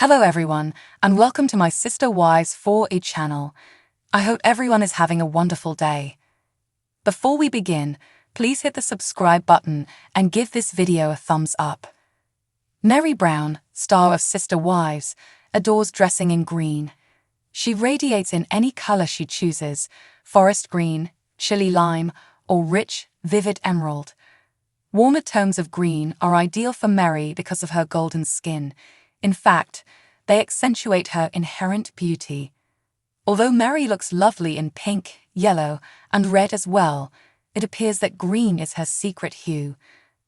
Hello everyone, and welcome to my Sister Wives 4E channel. I hope everyone is having a wonderful day. Before we begin, please hit the subscribe button and give this video a thumbs up. Meri Brown, star of Sister Wives, adores dressing in green. She radiates in any color she chooses: forest green, chili lime, or rich, vivid emerald. Warmer tones of green are ideal for Meri because of her golden skin. In fact, they accentuate her inherent beauty. Although Meri looks lovely in pink, yellow, and red as well, it appears that green is her secret hue.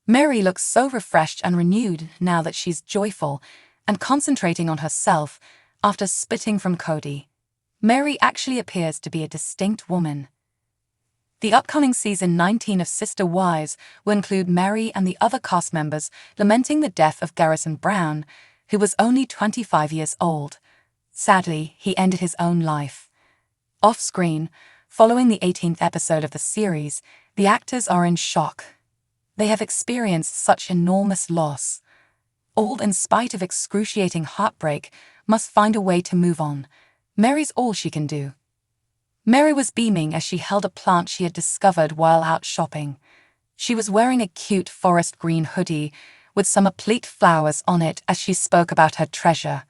Meri looks so refreshed and renewed now that she's joyful and concentrating on herself after splitting from Kody. Meri actually appears to be a distinct woman. The upcoming season 19 of Sister Wives will include Meri and the other cast members lamenting the death of Garrison Brown, who was only 25 years old. Sadly, he ended his own life. Off-screen, following the 18th episode of the series, the actors are in shock. They have experienced such enormous loss. All, in spite of excruciating heartbreak, must find a way to move on. Meri's all she can do. Meri was beaming as she held a plant she had discovered while out shopping. She was wearing a cute forest green hoodie with some aplete flowers on it as she spoke about her treasure.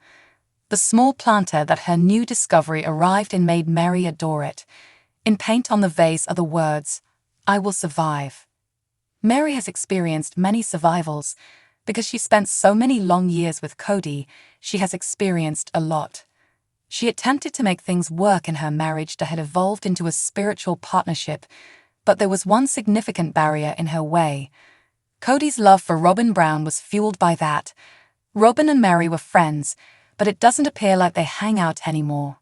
The small planter that her new discovery arrived in made Meri adore it. In paint on the vase are the words, "I will survive." Meri has experienced many survivals. Because she spent so many long years with Kody, she has experienced a lot. She attempted to make things work in her marriage that had evolved into a spiritual partnership, but there was one significant barrier in her way. Kody's love for Robyn Brown was fueled by that. Robyn and Meri were friends, but it doesn't appear like they hang out anymore.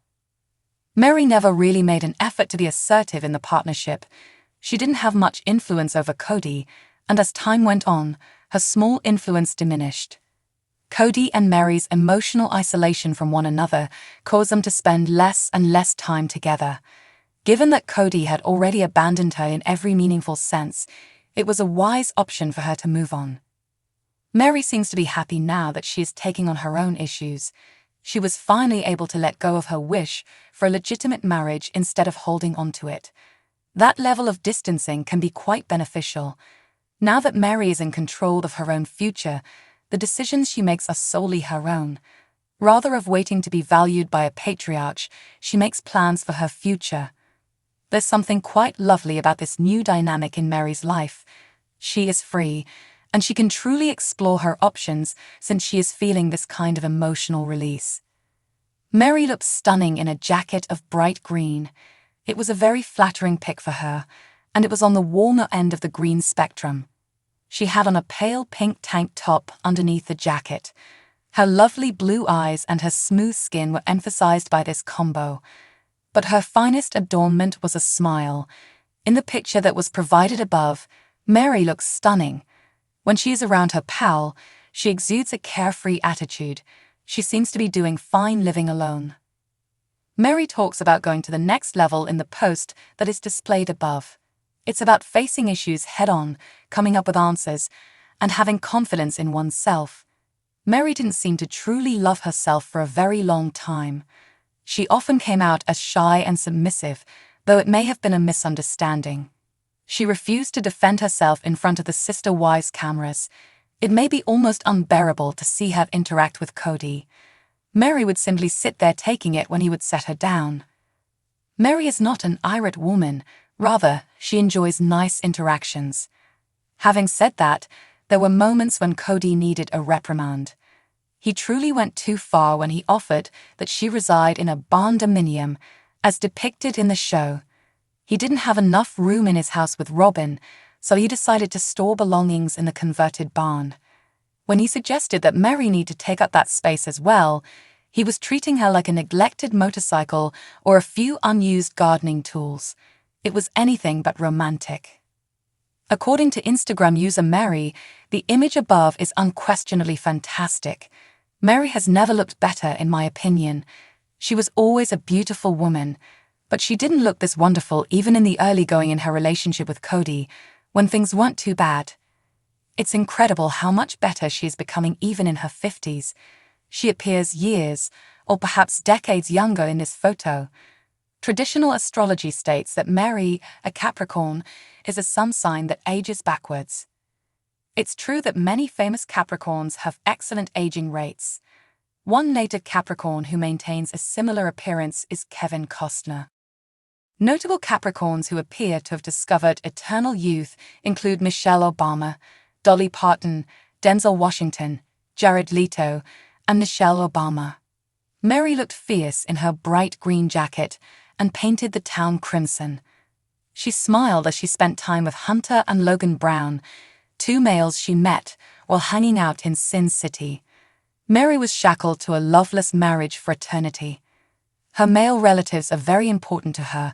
Meri never really made an effort to be assertive in the partnership. She didn't have much influence over Kody, and as time went on, her small influence diminished. Kody and Meri's emotional isolation from one another caused them to spend less and less time together. Given that Kody had already abandoned her in every meaningful sense, it was a wise option for her to move on. Meri seems to be happy now that she is taking on her own issues. She was finally able to let go of her wish for a legitimate marriage instead of holding on to it. That level of distancing can be quite beneficial. Now that Meri is in control of her own future, the decisions she makes are solely her own. Rather of waiting to be valued by a patriarch, she makes plans for her future. There's something quite lovely about this new dynamic in Meri's life. She is free, and she can truly explore her options since she is feeling this kind of emotional release. Meri looks stunning in a jacket of bright green. It was a very flattering pick for her, and it was on the warmer end of the green spectrum. She had on a pale pink tank top underneath the jacket. Her lovely blue eyes and her smooth skin were emphasized by this combo. But her finest adornment was a smile. In the picture that was provided above, Meri looks stunning. When she is around her pal, she exudes a carefree attitude. She seems to be doing fine living alone. Meri talks about going to the next level in the post that is displayed above. It's about facing issues head-on, coming up with answers, and having confidence in oneself. Meri didn't seem to truly love herself for a very long time. She often came out as shy and submissive, though it may have been a misunderstanding. She refused to defend herself in front of the Sister Wives cameras. It may be almost unbearable to see her interact with Kody. Meri would simply sit there taking it when he would set her down. Meri is not an irate woman, rather, she enjoys nice interactions. Having said that, there were moments when Kody needed a reprimand. He truly went too far when he offered that she reside in a barn-dominium, as depicted in the show. He didn't have enough room in his house with Robyn, so he decided to store belongings in the converted barn. When he suggested that Meri need to take up that space as well, he was treating her like a neglected motorcycle or a few unused gardening tools. It was anything but romantic. According to Instagram user Meri, the image above is unquestionably fantastic. Meri has never looked better in my opinion. She was always a beautiful woman, but she didn't look this wonderful even in the early going in her relationship with Kody, when things weren't too bad. It's incredible how much better she is becoming even in her 50s. She appears years, or perhaps decades younger in this photo. Traditional astrology states that Meri, a Capricorn, is a sun sign that ages backwards. It's true that many famous Capricorns have excellent aging rates. One native Capricorn who maintains a similar appearance is Kevin Costner. Notable Capricorns who appear to have discovered eternal youth include Michelle Obama, Dolly Parton, Denzel Washington, Jared Leto, and Michelle Obama. Meri looked fierce in her bright green jacket and painted the town crimson. She smiled as she spent time with Hunter and Logan Brown, two males she met while hanging out in Sin City. Meri was shackled to a loveless marriage for eternity. Her male relatives are very important to her,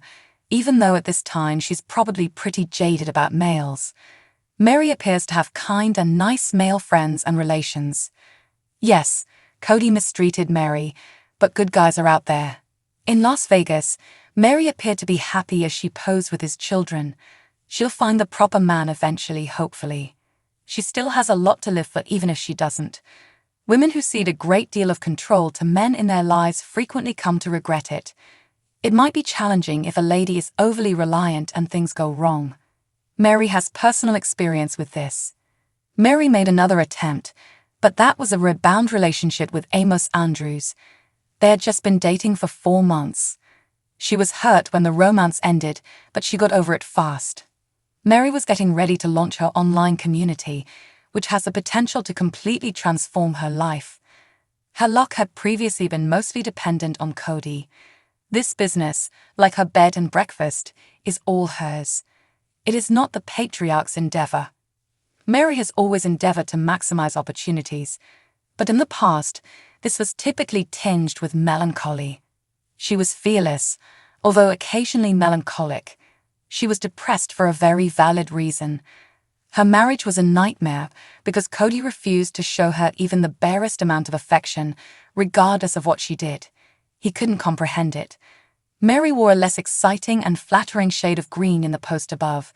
even though at this time she's probably pretty jaded about males. Meri appears to have kind and nice male friends and relations. Yes, Kody mistreated Meri, but good guys are out there. In Las Vegas, Meri appeared to be happy as she posed with his children. She'll find the proper man eventually, hopefully. She still has a lot to live for even if she doesn't. Women who cede a great deal of control to men in their lives frequently come to regret it. It might be challenging if a lady is overly reliant and things go wrong. Meri has personal experience with this. Meri made another attempt, but that was a rebound relationship with Amos Andrews. They had just been dating for 4 months. She was hurt when the romance ended, but she got over it fast. Meri was getting ready to launch her online community, which has the potential to completely transform her life. Her luck had previously been mostly dependent on Kody. This business, like her bed and breakfast, is all hers. It is not the patriarch's endeavor. Meri has always endeavored to maximize opportunities, but in the past, this was typically tinged with melancholy. She was fearless, although occasionally melancholic. She was depressed for a very valid reason. Her marriage was a nightmare because Kody refused to show her even the barest amount of affection, regardless of what she did. He couldn't comprehend it. Meri wore a less exciting and flattering shade of green in the post above.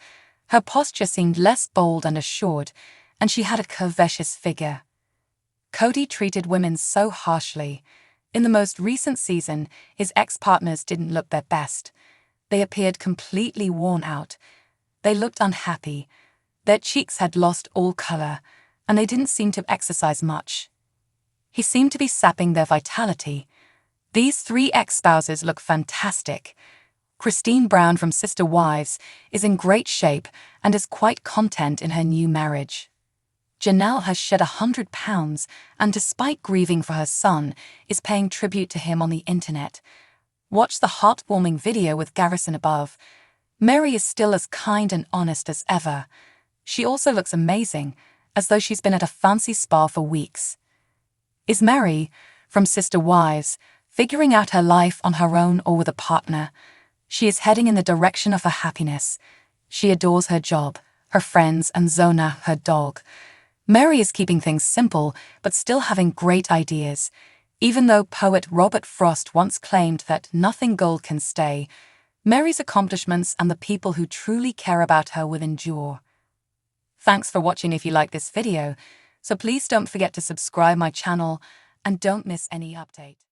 Her posture seemed less bold and assured, and she had a curvaceous figure. Kody treated women so harshly. In the most recent season, his ex-partners didn't look their best. They appeared completely worn out. They looked unhappy. Their cheeks had lost all color, and they didn't seem to exercise much. He seemed to be sapping their vitality. These 3 ex-spouses look fantastic. Christine Brown from Sister Wives is in great shape and is quite content in her new marriage. Janelle has shed 100 pounds and, despite grieving for her son, is paying tribute to him on the internet. Watch the heartwarming video with Garrison above. Meri is still as kind and honest as ever. She also looks amazing, as though she's been at a fancy spa for weeks. Is Meri, from Sister Wives, figuring out her life on her own or with a partner? She is heading in the direction of her happiness. She adores her job, her friends, and Zona, her dog. Meri is keeping things simple, but still having great ideas. Even though poet Robert Frost once claimed that nothing gold can stay, Meri's accomplishments and the people who truly care about her will endure. Thanks for watching. If you like this video, so please don't forget to subscribe my channel and don't miss any update.